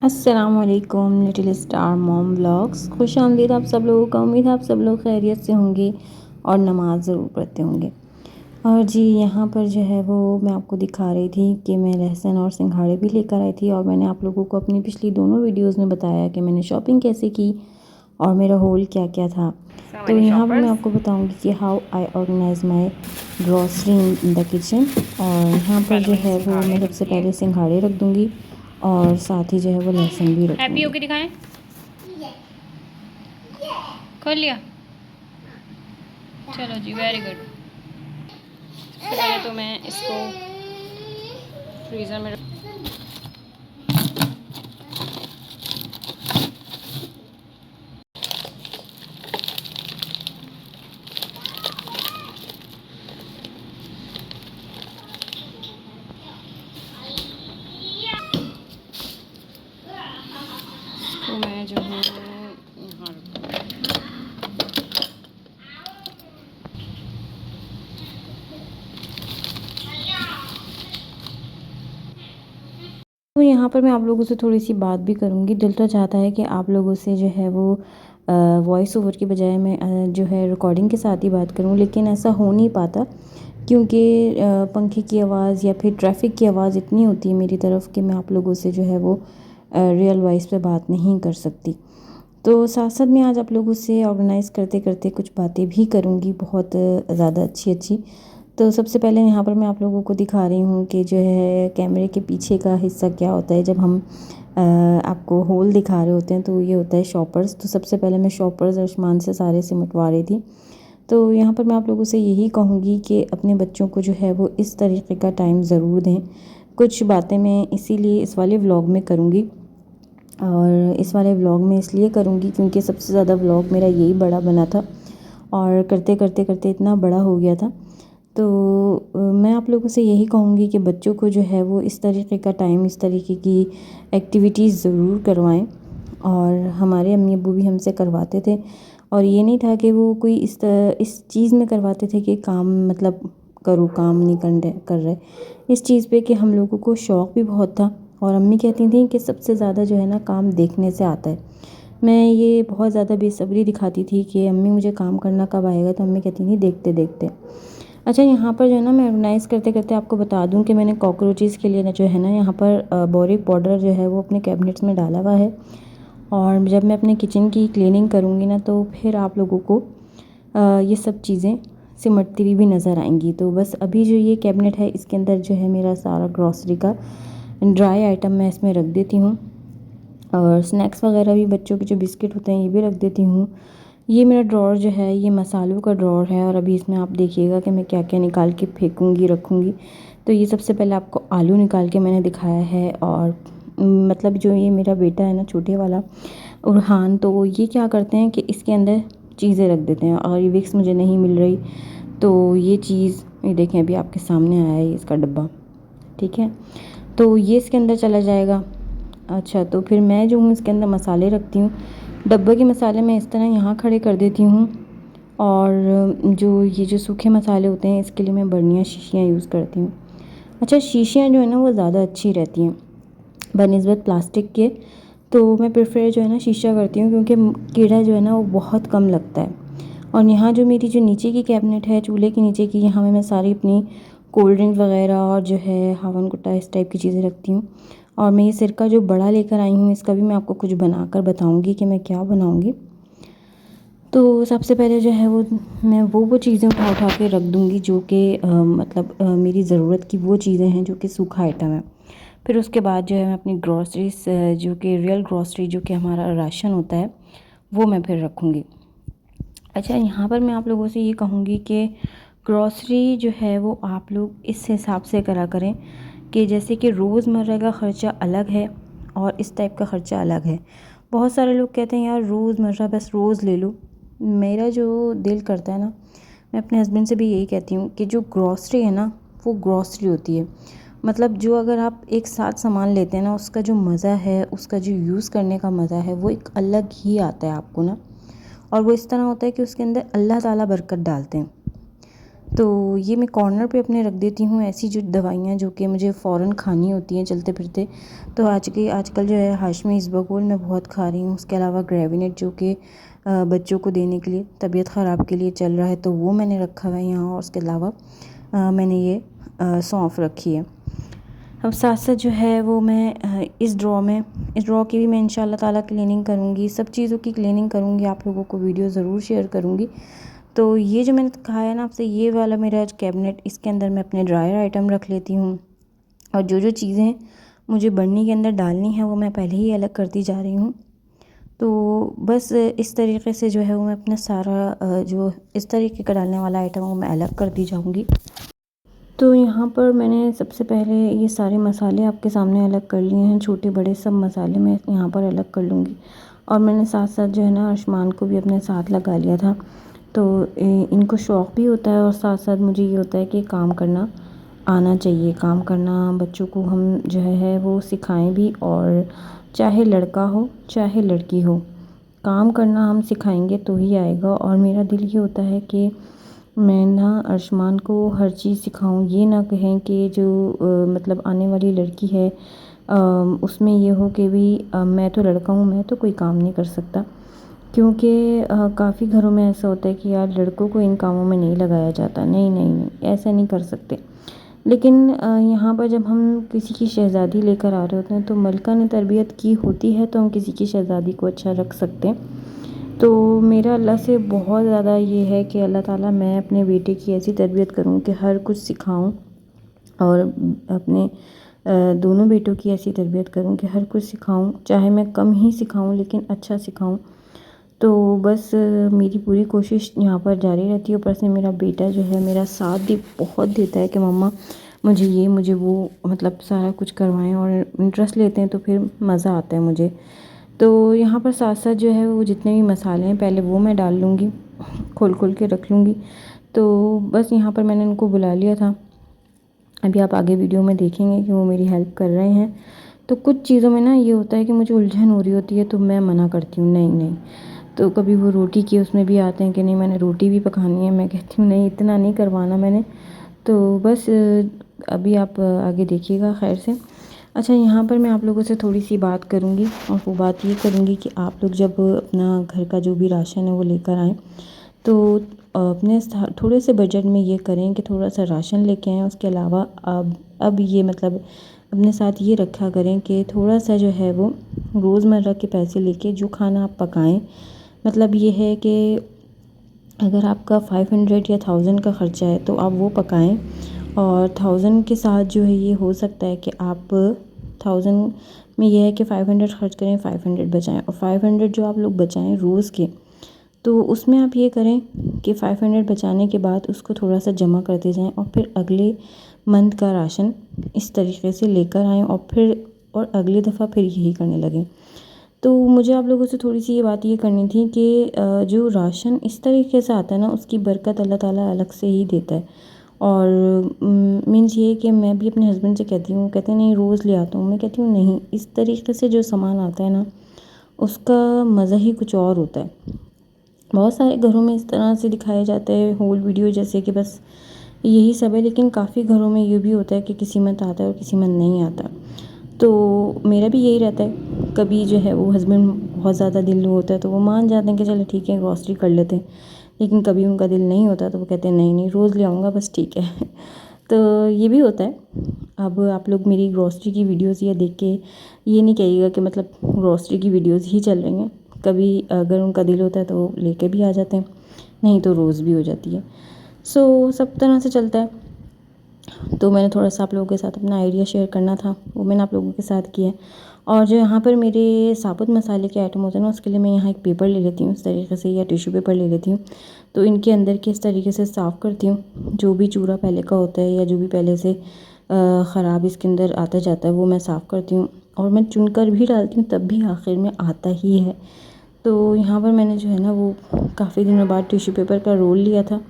अस्सलामुअलैकुम little star mom vlogs. खुश आमदीद आप सब लोगों का। उम्मीद है आप सब लोग खैरियत से होंगे और नमाज़ ज़रूर पढ़ते होंगे। और जी यहाँ पर जो है वो मैं आपको दिखा रही थी कि मैं लहसुन और सिंघाड़े भी लेकर आई थी, और मैंने आप लोगों को अपनी पिछली दोनों वीडियोस में बताया कि मैंने शॉपिंग कैसे की और मेरा होल क्या क्या था। तो यहाँ पर मैं आपको बताऊँगी कि how I organise my grocery in the kitchen. और यहाँ पर जो है वो मैं सबसे पहले सिंघाड़े रख दूँगी और साथ ही जो है वो लहसुन भी रख हैप्पी दूँगी। होके दिखाएं। खोल लिया, चलो जी, वेरी गुड। पहले तो मैं इसको फ्रीज़र में तो मैं जो हूँ यहाँ तो यहाँ पर मैं आप लोगों से थोड़ी सी बात भी करूँगी। दिल तो चाहता है कि आप लोगों से जो है वो वॉइस ओवर की बजाय मैं जो है रिकॉर्डिंग के साथ ही बात करूँ, लेकिन ऐसा हो नहीं पाता क्योंकि पंखे की आवाज़ या फिर ट्रैफिक की आवाज़ इतनी होती है मेरी तरफ कि मैं आप लोगों से जो है वो रियल वॉइस पे बात नहीं कर सकती। तो साथ साथ मैं आज आप लोगों से ऑर्गेनाइज़ करते करते कुछ बातें भी करूँगी, बहुत ज़्यादा अच्छी अच्छी। तो सबसे पहले यहाँ पर मैं आप लोगों को दिखा रही हूँ कि जो है कैमरे के पीछे का हिस्सा क्या होता है। जब हम आपको होल दिखा रहे होते हैं तो ये होता है शॉपर्स। तो सबसे पहले मैं शॉपर्स और सामान से सारे सिमटवा रही थी। तो यहाँ पर मैं आप लोगों से यही कहूँगी कि अपने बच्चों को जो है वो इस तरीके का टाइम ज़रूर दें। कुछ बातें मैं इसीलिए इस वाले व्लॉग में करूँगी, और इस वाले व्लॉग में इसलिए करूँगी क्योंकि सबसे ज़्यादा व्लॉग मेरा यही बड़ा बना था और करते करते करते इतना बड़ा हो गया था। तो मैं आप लोगों से यही कहूँगी कि बच्चों को जो है वो इस तरीके का टाइम, इस तरीके की एक्टिविटीज़ ज़रूर करवाएं। और हमारे अम्मी अब्बू भी हमसे करवाते थे, और ये नहीं था कि वो कोई इस चीज़ में करवाते थे कि काम मतलब करो, काम नहीं कर रहे इस चीज़ पे, कि हम लोगों को शौक़ भी बहुत था। और अम्मी कहती थी कि सबसे ज़्यादा जो है ना काम देखने से आता है। मैं ये बहुत ज़्यादा बेसब्री दिखाती थी कि अम्मी मुझे काम करना कब आएगा, तो अम्मी कहती थी देखते देखते। अच्छा, यहाँ पर जो है ना मैं ऑर्गेनाइज़ करते करते आपको बता दूँ कि मैंने कॉकरोचेस के लिए ना जो है ना यहाँ पर बोरिक पाउडर जो है वो अपने कैबिनेट्स में डाला हुआ है। और जब मैं अपने किचन की क्लीनिंग करूँगी ना तो फिर आप लोगों को ये सब चीज़ें सिमटती हुई भी नज़र आएंगी। तो बस अभी जो ये कैबिनेट है इसके अंदर जो है मेरा सारा ग्रॉसरी का ड्राई आइटम मैं इसमें रख देती हूँ, और स्नैक्स वगैरह भी, बच्चों के जो बिस्किट होते हैं ये भी रख देती हूँ। ये मेरा ड्रॉर जो है ये मसालों का ड्रॉर है, और अभी इसमें आप देखिएगा कि मैं क्या क्या निकाल के फेंकूँगी रखूँगी। तो ये सबसे पहले आपको आलू निकाल के मैंने दिखाया है। और मतलब जो ये मेरा बेटा है ना छोटे वाला उरहान, तो ये क्या करते हैं कि इसके अंदर चीज़ें रख देते हैं। और ये विक्स मुझे नहीं मिल रही तो ये चीज़, ये देखें अभी आपके सामने आया है इसका डब्बा, ठीक है, तो ये इसके अंदर चला जाएगा। अच्छा, तो फिर मैं जो हूँ इसके अंदर मसाले रखती हूँ। डब्बे के मसाले मैं इस तरह यहाँ खड़े कर देती हूँ, और जो ये जो सूखे मसाले होते हैं इसके लिए मैं बर्नियाँ शीशियाँ यूज़ करती हूँ। अच्छा, शीशियाँ जो है ना वो ज़्यादा अच्छी रहती हैं बनिस्बत प्लास्टिक के। तो मैं प्रेफर जो है ना शीशा करती हूँ क्योंकि कीड़ा जो है ना वो बहुत कम लगता है। और यहाँ जो मेरी जो नीचे की कैबिनेट है चूल्हे के नीचे की, यहाँ मैं सारी अपनी कोल्ड ड्रिंक वगैरह और जो है हावन कुट्टा इस टाइप की चीज़ें रखती हूँ। और मैं ये सिरका जो बड़ा लेकर आई हूँ इसका भी मैं आपको कुछ बनाकर बताऊँगी कि मैं क्या बनाऊँगी। तो सबसे पहले जो है वो मैं वो चीज़ें उठा उठा के रख दूँगी जो कि मतलब मेरी ज़रूरत की वो चीज़ें हैं जो कि सूखा आइटम है। फिर उसके बाद जो है मैं अपनी ग्रॉसरीज जो कि रियल ग्रॉसरी जो कि हमारा राशन होता है वो मैं फिर रखूँगी। अच्छा, यहाँ पर मैं आप लोगों से ये कहूँगी कि ग्रॉसरी जो है वो आप लोग इस हिसाब से करा करें कि जैसे कि रोज़मर्रा का ख़र्चा अलग है और इस टाइप का ख़र्चा अलग है। बहुत सारे लोग कहते हैं यार रोज़मर्रा बस रोज़ ले लो। मेरा जो दिल करता है ना, मैं अपने हस्बैंड से भी यही कहती हूँ कि जो ग्रॉसरी है ना वो ग्रॉसरी होती है। मतलब जो अगर आप एक साथ सामान लेते हैं ना उसका जो मज़ा है, उसका जो यूज़ करने का मज़ा है वो एक अलग ही आता है आपको ना। और वो इस तरह होता है कि उसके अंदर अल्लाह ताला बरकत डालते हैं। तो ये मैं कॉर्नर पे अपने रख देती हूँ ऐसी जो दवाइयाँ जो कि मुझे फ़ौरन खानी होती हैं चलते फिरते। तो आजकल जो है हाशमी इसबगोल मैं बहुत खा रही हूँ। उसके अलावा ग्रेविनेट जो कि बच्चों को देने के लिए, तबीयत ख़राब के लिए चल रहा है, तो वो मैंने रखा हुआ है यहाँ। और उसके अलावा मैंने ये सौंफ रखी है। अब साथ साथ जो है वो मैं इस ड्रॉ की भी मैं इंशाल्लाह ताला क्लीनिंग करूँगी, सब चीज़ों की क्लीनिंग करूँगी, आप लोगों को वीडियो ज़रूर शेयर करूँगी। तो ये जो मैंने कहा है ना आपसे, ये वाला मेरा कैबिनेट, इसके अंदर मैं अपने ड्रायर आइटम रख लेती हूँ। और जो चीज़ें मुझे बर्नी के अंदर डालनी है वो मैं पहले ही अलग करती जा रही हूँ। तो बस इस तरीके से जो है वो मैं अपना सारा जो इस तरीके का डालने वाला आइटम है वो मैं अलग करती जाऊँगी। तो यहाँ पर मैंने सबसे पहले ये सारे मसाले आपके सामने अलग कर लिए हैं, छोटे बड़े सब मसाले मैं यहाँ पर अलग कर लूँगी। और मैंने साथ साथ जो है ना आयुष्मान को भी अपने साथ लगा लिया था। तो इनको शौक़ भी होता है और साथ साथ मुझे ये होता है कि काम करना आना चाहिए, काम करना बच्चों को हम जो है वो सिखाएं भी। और चाहे लड़का हो चाहे लड़की हो, काम करना हम सिखाएंगे तो ही आएगा। और मेरा दिल ये होता है कि मैं ना आयुष्मान को हर चीज़ सिखाऊं। ये ना कहें कि जो मतलब आने वाली लड़की है उसमें ये हो कि भी मैं तो लड़का हूँ, मैं तो कोई काम नहीं कर सकता। क्योंकि काफ़ी घरों में ऐसा होता है कि यार लड़कों को इन कामों में नहीं लगाया जाता। नहीं नहीं नहीं, ऐसा नहीं कर सकते। लेकिन यहाँ पर जब हम किसी की शहज़ादी लेकर आ रहे होते हैं तो मलका ने तरबियत की होती है तो हम किसी की शहज़ादी को अच्छा रख सकते हैं। तो मेरा अल्लाह से बहुत ज़्यादा ये है कि अल्लाह ताला मैं अपने बेटे की ऐसी तरबियत करूँ कि हर कुछ सिखाऊं। और अपने दोनों बेटों की ऐसी तरबियत करूँ कि हर कुछ सिखाऊं, चाहे मैं कम ही सिखाऊं लेकिन अच्छा सिखाऊं। तो बस मेरी पूरी कोशिश यहाँ पर जारी रहती है। ऊपर से मेरा बेटा जो है मेरा साथ भी बहुत देता है कि मम्मा मुझे वो मतलब सारा कुछ करवाएं, और इंटरेस्ट लेते हैं तो फिर मज़ा आता है मुझे। तो यहाँ पर साथ साथ जो है वो जितने भी मसाले हैं पहले वो मैं डाल लूँगी, खोल के रख लूँगी। तो बस यहाँ पर मैंने उनको बुला लिया था। अभी आप आगे वीडियो में देखेंगे कि वो मेरी हेल्प कर रहे हैं। तो कुछ चीज़ों में ना ये होता है कि मुझे उलझन हो रही होती है तो मैं मना करती हूँ, नहीं नहीं। तो कभी वो रोटी की उसमें भी आते हैं कि नहीं मैंने रोटी भी पकानी है, मैं कहती हूँ नहीं इतना नहीं करवाना मैंने। तो बस अभी आप आगे देखिएगा खैर से। अच्छा, यहाँ पर मैं आप लोगों से थोड़ी सी बात करूँगी, और वो बात ये करूँगी कि आप लोग जब अपना घर का जो भी राशन है वो लेकर आएँ तो अपने थोड़े से बजट में ये करें कि थोड़ा सा राशन लेके आएँ। उसके अलावा अब ये मतलब अपने साथ ये रखा करें कि थोड़ा सा जो है वो रोज़मर्रा के पैसे लेके जो खाना आप पकाएं, मतलब ये है कि अगर आपका 500 या 1000 का ख़र्चा है तो आप वो पकाएं। और 1000 के साथ जो है ये हो सकता है कि आप 1000 में ये है कि 500 खर्च करें, 500 बचाएं। और 500 जो आप लोग बचाएं रोज़ के, तो उसमें आप ये करें कि 500 बचाने के बाद उसको थोड़ा सा जमा करते जाएं और फिर अगले मंथ का राशन इस तरीके से लेकर आएँ, और अगली दफ़ा फिर यही करने लगें। तो मुझे आप लोगों से थोड़ी सी ये बात ये करनी थी कि जो राशन इस तरीके से आता है ना उसकी बरकत अल्लाह ताला अलग से ही देता है। और मीन्स ये कि मैं भी अपने हस्बैंड से कहती हूँ, कहते हैं नहीं रोज़ ले आता हूँ, मैं कहती हूँ नहीं, इस तरीके से जो सामान आता है ना उसका मज़ा ही कुछ और होता है। बहुत सारे घरों में इस तरह से दिखाया जाता है होल वीडियो जैसे कि बस यही सब है, लेकिन काफ़ी घरों में ये भी होता है कि किसी मंथ आता है और किसी मंथ नहीं आता। तो मेरा भी यही रहता है, कभी जो है वो हस्बैंड बहुत ज़्यादा दिल होता है तो वो मान जाते हैं कि चलो ठीक है ग्रॉसरी कर लेते हैं, लेकिन कभी उनका दिल नहीं होता तो वो कहते हैं नहीं नहीं रोज़ ले आऊँगा बस ठीक है। तो ये भी होता है। अब आप लोग मेरी ग्रॉसरी की वीडियोज़ ये देख के ये नहीं कहिएगा कि मतलब ग्रॉसरी की वीडियोज़ ही चल रही हैं। कभी अगर उनका दिल होता है तो वो लेके भी आ जाते हैं, नहीं तो रोज़ भी हो जाती है। सो सब तरह से चलता है। तो मैंने थोड़ा सा आप लोगों के साथ अपना आइडिया शेयर करना था, वो मैंने आप लोगों के साथ किया है। और जो यहाँ पर मेरे साबुत मसाले के आइटम होते हैं ना उसके लिए मैं यहाँ एक पेपर ले लेती हूँ इस तरीके से, या टिश्यू पेपर ले लेती हूँ। तो इनके अंदर के इस तरीके से साफ़ करती हूँ, जो भी चूरा पहले का होता है या जो भी पहले से ख़राब इसके अंदर आता जाता है वो मैं साफ़ करती हूँ। और मैं चुन कर भी डालती हूँ तब भी आखिर में आता ही है। तो यहाँ पर मैंने जो है ना वो काफ़ी दिनों बाद टिश्यू पेपर का रोल लिया था,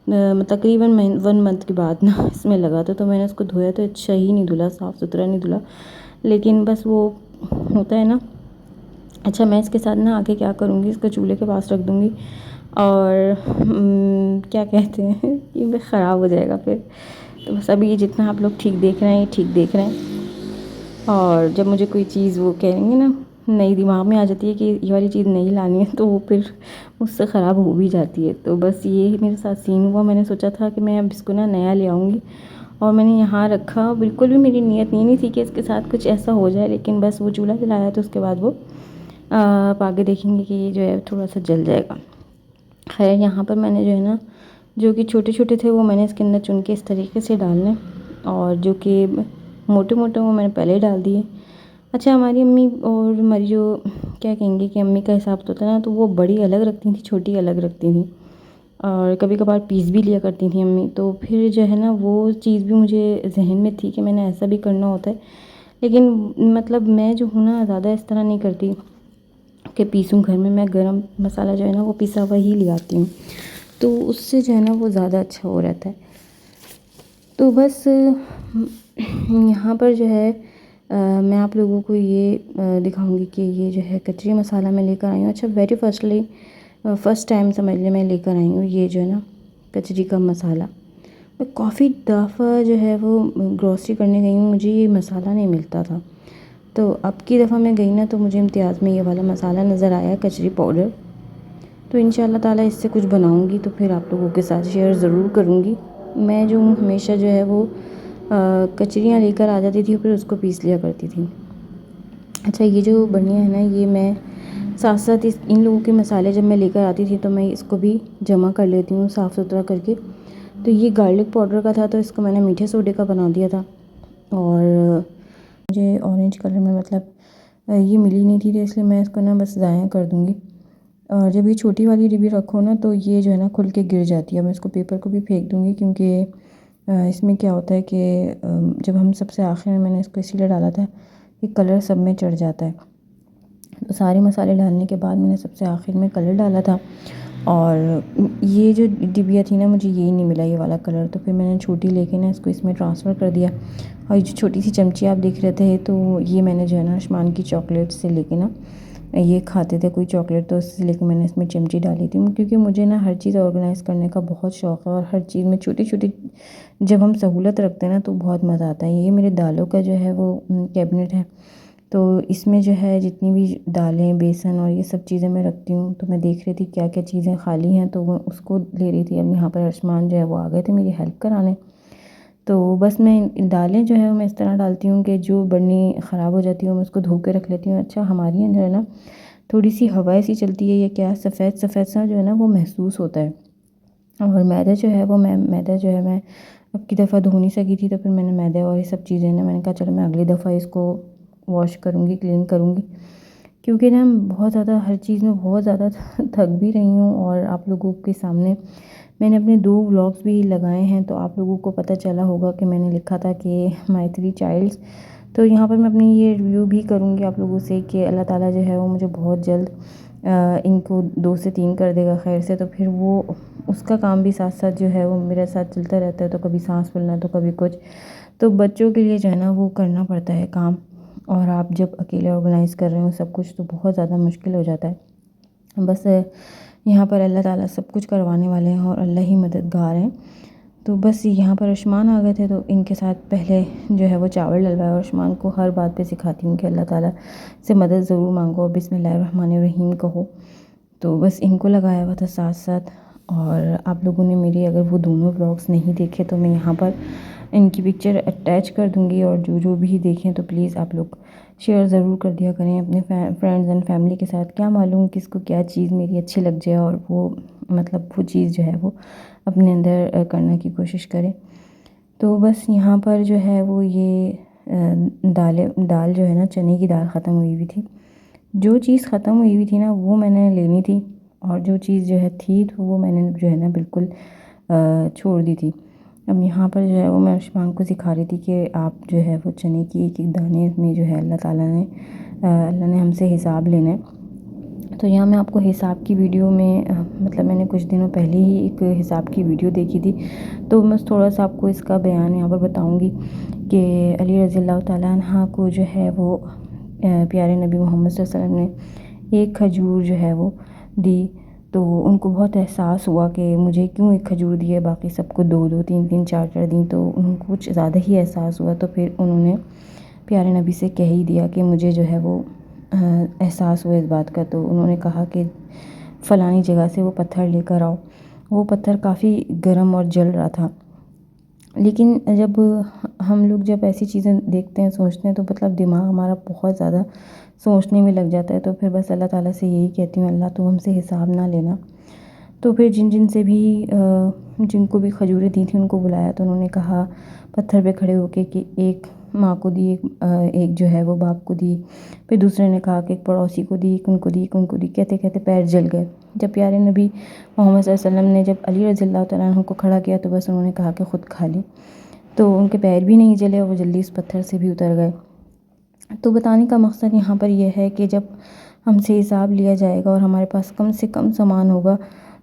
तकरीबन 1 मंथ के बाद ना इसमें लगा था। तो मैंने उसको धोया तो अच्छा ही नहीं धुला, साफ़ सुथरा नहीं धुला, लेकिन बस वो होता है ना। अच्छा, मैं इसके साथ ना आगे क्या करूँगी, इसको चूल्हे के पास रख दूँगी और क्या कहते हैं क्योंकि ख़राब हो जाएगा फिर। तो बस अभी ये जितना आप लोग ठीक देख रहे हैं ये ठीक देख रहे हैं, और जब मुझे कोई चीज़ वो कहेंगे ना, नई दिमाग में आ जाती है कि ये वाली चीज़ नहीं लानी है, तो वो फिर मुझसे ख़राब हो भी जाती है। तो बस ये मेरे साथ सीन हुआ। मैंने सोचा था कि मैं अब इसको ना नया ले आऊँगी, और मैंने यहाँ रखा। बिल्कुल भी मेरी नीयत नहीं थी कि इसके साथ कुछ ऐसा हो जाए, लेकिन बस वो चूल्हा जलाया तो उसके बाद वो आप आगे देखेंगे कि ये जो है थोड़ा सा जल जाएगा। खैर यहाँ पर मैंने जो है ना, जो कि छोटे छोटे थे वो मैंने इसके अंदर चुन के इस तरीके से डालने, और जो कि मोटे मोटे वो मैंने पहले ही डाल दिए। अच्छा, हमारी अम्मी और हमारी जो क्या कहेंगे कि अम्मी का हिसाब तो था ना, तो वो बड़ी अलग रखती थी, छोटी अलग रखती थी, और कभी कभार पीस भी लिया करती थी अम्मी। तो फिर जो है ना वो चीज़ भी मुझे जहन में थी कि मैंने ऐसा भी करना होता है, लेकिन मतलब मैं जो हूँ ना ज़्यादा इस तरह नहीं करती कि पीसूँ घर में। मैं गरम मसाला जो है ना वो पिसा हुआ ही ले आती हूँ, तो उससे जो है ना वो ज़्यादा अच्छा हो रहता है। तो बस यहाँ पर जो है मैं आप लोगों को ये दिखाऊंगी कि ये जो है कचरी मसाला मैं लेकर आई हूँ। अच्छा, वेरी फर्स्ट टाइम समझ लें मैं लेकर आई हूँ ये जो है ना कचरी का मसाला। मैं काफ़ी दफ़ा जो है वो ग्रॉसरी करने गई हूँ, मुझे ये मसाला नहीं मिलता था। तो अब की दफ़ा मैं गई ना, तो मुझे इम्तियाज़ में ये वाला मसाला नज़र आया, कचरी पाउडर। तो इंशाल्लाह ताला इससे कुछ बनाऊंगी तो फिर आप लोगों के साथ शेयर ज़रूर करूंगी। मैं जो हूँ हमेशा जो है वो कचरियाँ लेकर आ जाती थी, फिर उसको पीस लिया करती थी। अच्छा, ये जो बनिया है ना, ये मैं साथ साथ इन लोगों के मसाले जब मैं लेकर आती थी तो मैं इसको भी जमा कर लेती हूँ साफ़ सुथरा करके। तो ये गार्लिक पाउडर का था, तो इसको मैंने मीठे सोडे का बना दिया था, और मुझे ऑरेंज कलर में मतलब ये मिली नहीं थी, तो इसलिए मैं इसको ना बस ज़ाया कर दूँगी। और जब ये छोटी वाली डिब्बी रखो ना, तो ये जो है ना खुल के गिर जाती है। मैं इसको पेपर को भी फेंक दूँगी, क्योंकि इसमें क्या होता है कि जब हम सबसे आखिर में, मैंने इसको इसीलिए डाला था कि कलर सब में चढ़ जाता है। तो सारे मसाले डालने के बाद मैंने सबसे आखिर में कलर डाला था, और ये जो डिबिया थी ना, मुझे यही नहीं मिला ये वाला कलर। तो फिर मैंने छोटी लेके ना इसको इसमें ट्रांसफ़र कर दिया। और ये जो छोटी सी चमची आप देख रहे थे, तो ये मैंने जो है ना आसमान की चॉकलेट से लेके ना, ये खाते थे कोई चॉकलेट, तो उससे लेके मैंने इसमें चमची डाली थी, क्योंकि मुझे ना हर चीज़ ऑर्गेनाइज़ करने का बहुत शौक़ है, और हर चीज़ में छोटी छोटी जब हम सहूलत रखते हैं ना तो बहुत मज़ा आता है। ये मेरे दालों का जो है वो कैबिनेट है, तो इसमें जो है जितनी भी दालें, बेसन और ये सब चीज़ें मैं रखती हूँ। तो मैं देख रही थी क्या क्या चीज़ें खाली हैं, तो वो उसको ले रही थी। अब यहाँ पर आसमान जो है वो आ गए थे मेरी हेल्प कराने। तो बस मैं दालें जो है मैं इस तरह डालती हूँ कि जो बर्नी ख़राब हो जाती है मैं उसको धो के रख लेती हूँ। अच्छा, हमारे यहाँ जो है ना थोड़ी सी हवा ऐसी चलती है, या क्या सफ़ेद सफ़ेद सा जो है ना वो महसूस होता है। और मैदा जो है वो मैं अब की दफ़ा धो नहीं सकी थी, तो फिर मैंने मैदे और ये सब चीज़ें ना, मैंने कहा चलो मैं अगली दफ़ा इसको वॉश करूँगी, क्लीन करूँगी, क्योंकि ना बहुत ज़्यादा हर चीज़ में बहुत ज़्यादा थक भी रही हूँ। और आप लोगों के सामने मैंने अपने 2 व्लॉग्स भी लगाए हैं, तो आप लोगों को पता चला होगा कि मैंने लिखा था कि माय 3 चाइल्ड्स। तो यहाँ पर मैं अपनी ये रिव्यू भी करूँगी आप लोगों से कि अल्लाह ताला जो है वो मुझे बहुत जल्द इनको 2 से 3 कर देगा खैर से। तो फिर वो उसका काम भी साथ साथ जो है वो मेरे साथ चलता रहता है, तो कभी सांस फूलना तो कभी कुछ। तो बच्चों के लिए जो है ना वो करना पड़ता है काम, और आप जब अकेले ऑर्गेनाइज़ कर रहे हो सब कुछ तो बहुत ज़्यादा मुश्किल हो जाता है। बस यहाँ पर अल्लाह ताला सब कुछ करवाने वाले हैं, और अल्लाह ही मददगार हैं। तो बस यहाँ पर आयुष्मान आ गए थे, तो इनके साथ पहले जो है वो चावल डलवाया, और आयुष्मान को हर बात पे सिखाती हूँ कि अल्लाह ताला से मदद ज़रूर मांगो और बिस्मिल्लाहिर्रहमानिर्रहीम कहो। तो बस इनको लगाया हुआ था साथ साथ। और आप लोगों ने मेरे अगर वो दोनों व्लॉग्स नहीं देखे तो मैं यहाँ पर इनकी पिक्चर अटैच कर दूँगी, और जो जो भी देखें तो प्लीज़ आप लोग शेयर ज़रूर कर दिया करें अपने फ्रेंड्स एंड फैमिली के साथ। क्या मालूम किसको क्या चीज़ मेरी अच्छी लग जाए, और वो मतलब वो चीज़ जो है वो अपने अंदर करने की कोशिश करें। तो बस यहाँ पर जो है वो ये दाल जो है ना, चने की दाल ख़त्म हुई हुई थी। जो चीज़ ख़त्म हुई हुई थी ना वो मैंने लेनी थी, और जो चीज़ जो है थी तो वो मैंने जो है ना बिल्कुल छोड़ दी थी। अब यहाँ पर जो है वो मैं आयुष्मान को सिखा रही थी कि आप जो है वो चने की एक एक दाने में जो है अल्लाह ने हमसे हिसाब लेना है। तो यहाँ मैं आपको हिसाब की वीडियो में मतलब मैंने कुछ दिनों पहले ही एक हिसाब की वीडियो देखी थी, तो मैं थोड़ा सा आपको इसका बयान यहाँ पर बताऊँगी कि अली रज़ी अल्लाह तआला अन्हा को जो है वो प्यारे नबी मोहम्मद सल्लल्लाहु अलैहि वसल्लम ने एक खजूर जो है वो दी। तो उनको बहुत एहसास हुआ कि मुझे क्यों एक खजूर दी है, बाकी सबको 2-2, 3-3, 4-4 दी, तो उनको कुछ ज़्यादा ही एहसास हुआ। तो फिर उन्होंने प्यारे नबी से कह ही दिया कि मुझे जो है वो एहसास हुआ इस बात का। तो उन्होंने कहा कि फ़लानी जगह से वो पत्थर लेकर आओ। वो पत्थर काफ़ी गर्म और जल रहा था। लेकिन जब हम लोग जब ऐसी चीज़ें देखते हैं, सोचते हैं, तो मतलब दिमाग हमारा बहुत ज़्यादा सोचने में लग जाता है। तो फिर बस अल्लाह ताला से यही कहती हूँ, अल्लाह तू हमसे हिसाब ना लेना। तो फिर जिन से भी जिनको भी खजूरें दी थी उनको बुलाया, तो उन्होंने कहा पत्थर पे खड़े होके कि एक माँ को दी, एक जो है वो बाप को दी। फिर दूसरे ने कहा कि एक पड़ोसी को दी, एक उनको दी, एक उनको दी। कहते कहते पैर जल गए। जब प्यारे नबी मोहम्मद सल्लल्लाहु अलैहि वसल्लम ने जब अली रज़ियल्लाहु तआला अन्हु को खड़ा किया, तो बस उन्होंने कहा कि ख़ुद खा ली। तो उनके पैर भी नहीं जले और वो जल्दी उस पत्थर से भी उतर गए। तो बताने का मकसद यहाँ पर यह है कि जब हमसे हिसाब लिया जाएगा और हमारे पास कम से कम सामान होगा,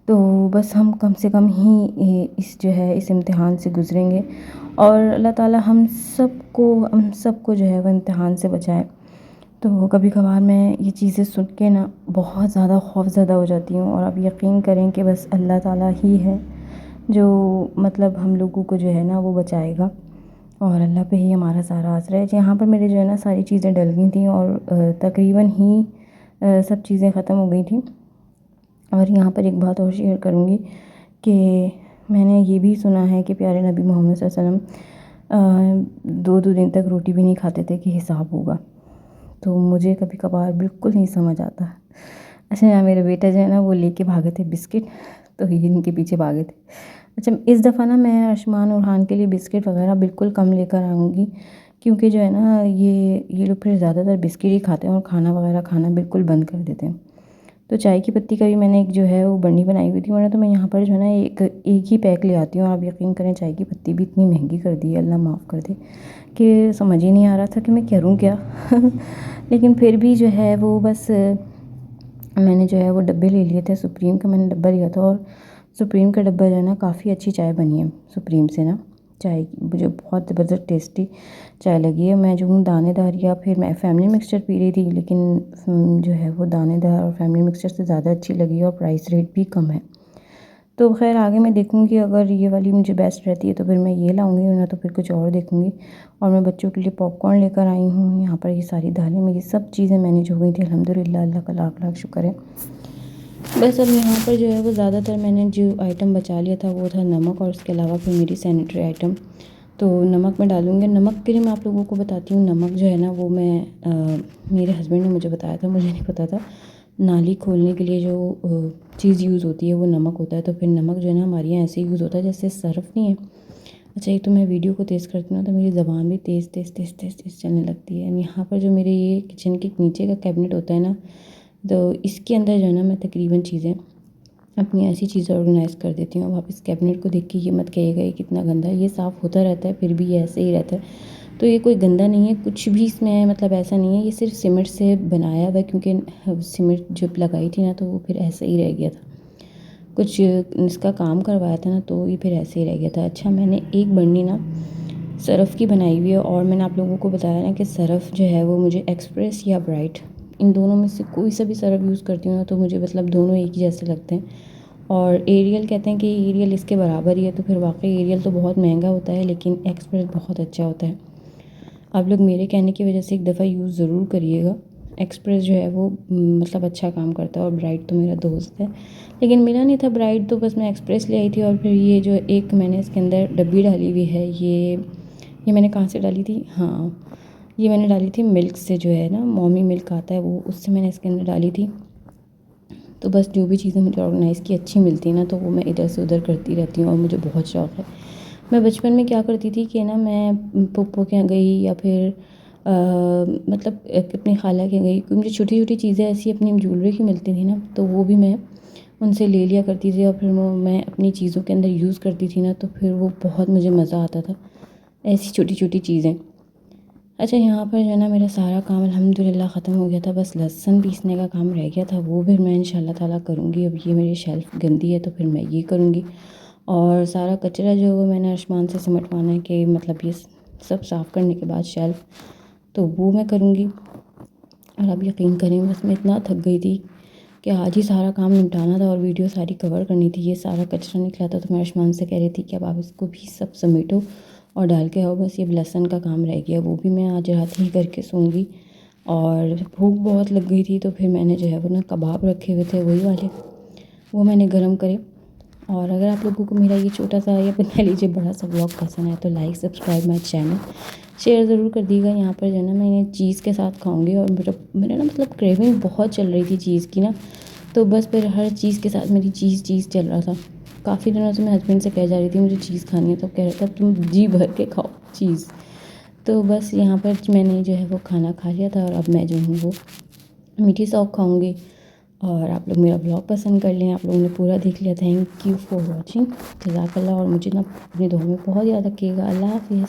तो बस हम कम से कम ही इस इम्तिहान से गुज़रेंगे। और अल्लाह ताला हम सबको जो है वो इम्तिहान से बचाए। तो कभी कभार मैं ये चीज़ें सुन के ना बहुत ज़्यादा खौफ़ज़दा हो जाती हूँ। और आप यकीन करें कि बस अल्लाह ताला ही है जो मतलब हम लोगों को जो है ना वो बचाएगा, और अल्लाह पे ही हमारा सारा आसरा है। यहाँ पर मेरे जो है ना सारी चीज़ें डल गई थी और तकरीबन ही सब चीज़ें ख़त्म हो गई थी। और यहाँ पर एक बात और शेयर करूँगी कि मैंने ये भी सुना है कि प्यारे नबी मोहम्मद सल्लल्लाहु अलैहि वसल्लम 2-2 दिन तक रोटी भी नहीं खाते थे कि हिसाब होगा। तो मुझे कभी कभार बिल्कुल नहीं समझ आता। अच्छा, यहाँ मेरा बेटा जो है ना वो लेके भागे थे बिस्किट, तो ये इनके पीछे भागे थे। अच्छा, इस दफ़ा ना मैं अर्शमान और हान के लिए बिस्किट वगैरह बिल्कुल कम लेकर आऊँगी, क्योंकि जो है ना ये लोग फिर ज़्यादातर बिस्किट ही खाते हैं और खाना वगैरह खाना बिल्कुल बंद कर देते हैं। तो चाय की पत्ती का भी मैंने एक जो है वो बरनी बनाई हुई थी, वरना तो मैं यहाँ पर जो है ना एक ही पैक ले आती हूँ। आप यकीन करें चाय की पत्ती भी इतनी महंगी कर दी है, अल्लाह माफ़ कर दे, कि समझ ही नहीं आ रहा था कि मैं करूँ क्या। लेकिन फिर भी जो है वो बस मैंने जो है वो डब्बे ले लिए थे। सुप्रीम का मैंने डब्बा लिया था और सुप्रीम का डब्बा जो है ना काफ़ी अच्छी चाय बनी है सुप्रीम से ना। चाय मुझे बहुत ज़बरदस्त टेस्टी चाय लगी है। मैं जो हूँ दानेदार या फिर मैं फैमिली मिक्सचर पी रही थी, लेकिन जो है वो दानेदार और फैमिली मिक्सचर से ज़्यादा अच्छी लगी और प्राइस रेट भी कम है। तो खैर आगे मैं देखूँगी, अगर ये वाली मुझे बेस्ट रहती है तो फिर मैं ये लाऊँगी, वरना तो फिर कुछ और देखूँगी। और मैं बच्चों के लिए पॉपकॉर्न लेकर आई हूँ। यहाँ पर ये सारी दालें मेरी सब चीज़ें मैनेज हो गई थी अल्हम्दुलिल्लाह, अल्लाह का लाख लाख शुक्र है। बस अब यहाँ पर जो है वो ज़्यादातर मैंने जो आइटम बचा लिया था वो था नमक, और उसके अलावा फिर मेरी सैनिटरी आइटम। तो नमक मैं डालूँगी। नमक के लिए मैं आप लोगों को बताती हूँ, नमक जो है ना वो मैं मेरे हस्बैंड ने मुझे बताया था, मुझे नहीं पता था। नाली खोलने के लिए जो चीज़ यूज़ होती है वो नमक होता है। तो फिर नमक जो है ना हमारे यहाँ ऐसे यूज़ होता है जैसे सर्फ़ नहीं है। अच्छा, एक तो मैं वीडियो को तेज़ करती हूँ तो मेरी ज़बान भी तेज़ तेज़ तेज़ तेज़ तेज़ चलने लगती है। यहाँ पर जो मेरे ये किचन के नीचे का कैबिनेट होता है ना, तो इसके अंदर जो है ना मैं तकरीबन चीज़ें अपनी ऐसी चीज़ें ऑर्गेनाइज़ कर देती हूँ। अब आप इस कैबिनेट को देख के ये मत कहिएगा ये कितना गंदा है, ये साफ़ होता रहता है फिर भी ये ऐसे ही रहता है। तो ये कोई गंदा नहीं है, कुछ भी इसमें मतलब ऐसा नहीं है। ये सिर्फ सीमेंट से बनाया हुआ है, क्योंकि सीमेंट जब लगाई थी ना तो वो फिर ऐसे ही रह गया था। कुछ इसका काम करवाया था ना तो ये फिर ऐसे ही रह गया था। अच्छा, मैंने एक बरनी ना सरफ़ की बनाई हुई है, और मैंने आप लोगों को बताया ना कि सरफ़ जो है वो मुझे एक्सप्रेस या ब्राइट, इन दोनों में से कोई सा भी सरफ़ यूज़ करती हूँ ना तो मुझे मतलब दोनों एक ही जैसे लगते हैं। और एरियल कहते हैं कि एरियल इसके बराबर ही है, तो फिर वाकई एरियल तो बहुत महंगा होता है, लेकिन एक्सप्रेस बहुत अच्छा होता है। आप लोग मेरे कहने की वजह से एक दफ़ा यूज़ ज़रूर करिएगा। एक्सप्रेस जो है वो मतलब अच्छा काम करता है, और ब्राइट तो मेरा दोस्त है, लेकिन मिला नहीं था ब्राइट, तो बस मैं एक्सप्रेस ले आई थी। और फिर ये जो एक मैंने इसके अंदर डब्बी डाली हुई है, ये मैंने कहाँ से डाली थी, हाँ ये मैंने डाली थी मिल्क से, जो है ना मॉमी मिल्क आता है वो, उससे मैंने इसके अंदर डाली थी। तो बस जो भी चीज़ें मुझे ऑर्गेनाइज़ की अच्छी मिलती है ना तो वो मैं इधर से उधर करती रहती हूँ, और मुझे बहुत शौक़ है। मैं बचपन में क्या करती थी कि ना मैं पप्पू के यहाँ गई या फिर मतलब अपनी खाला के गई, क्योंकि मुझे छोटी छोटी चीज़ें ऐसी अपनी ज्वेलरी की मिलती थी ना तो वो भी मैं उनसे ले लिया करती थी, और फिर वो मैं अपनी चीज़ों के अंदर यूज़ करती थी ना तो फिर वो बहुत मुझे मज़ा आता था, ऐसी छोटी छोटी चीज़ें। अच्छा, यहाँ पर जो है ना मेरा सारा काम अल्हम्दुलिल्लाह ख़त्म हो गया था, बस लहसुन पीसने का काम रह गया था, वो भी मैं इंशाल्लाह ताला करूँगी। अब ये मेरी शेल्फ़ गंदी है तो फिर मैं ये करूँगी, और सारा कचरा जो है वो मैंने आसमान से सिमटवाना है कि मतलब ये सब साफ़ करने के बाद शेल्फ़, तो वो मैं करूँगी। और आप यकीन करें बस मैं इतना थक गई थी कि आज ही सारा काम निपटाना था और वीडियो सारी कवर करनी थी। ये सारा कचरा निकला था तो मैं आयुष्मान से कह रही थी कि अब आप इसको भी सब समेटो और डाल के आओ। बस ये लहसुन का काम रह गया, वो भी मैं आज रात ही करके सोऊंगी। और भूख बहुत लग गई थी तो फिर मैंने जो है वो ना कबाब रखे हुए थे वही वाले, वो मैंने गरम करे। और अगर आप लोगों को मेरा ये छोटा सा या फिर कह लीजिए बड़ा सा ब्लॉग पसंद है तो like subscribe my channel, share ज़रूर कर दीजिएगा। यहाँ पर जो है ना मैं इन्हें चीज़ के साथ खाऊंगी और मेरा ना मतलब क्रेविंग बहुत चल रही थी चीज़ की ना, तो बस फिर हर चीज़ के साथ मेरी चीज़ चल रहा था। काफ़ी दिनों से मैं हस्बैंड से कह जा रही थी मुझे चीज़ खानी है, तो कह रहा था तुम जी भर के खाओ चीज़। तो बस यहाँ पर मैंने जो है वो खाना खा लिया था और अब मैं जो हूँ वो मीठी सौंफ खाऊंगी। और आप लोग मेरा ब्लॉग पसंद कर लें, आप लोगों ने पूरा देख लिया। थैंक यू फॉर वॉचिंग, जज़ाकल्लाह। और मुझे ना अपनी दुआ में बहुत याद रखिएगा। अल्लाह हाफ़िज़।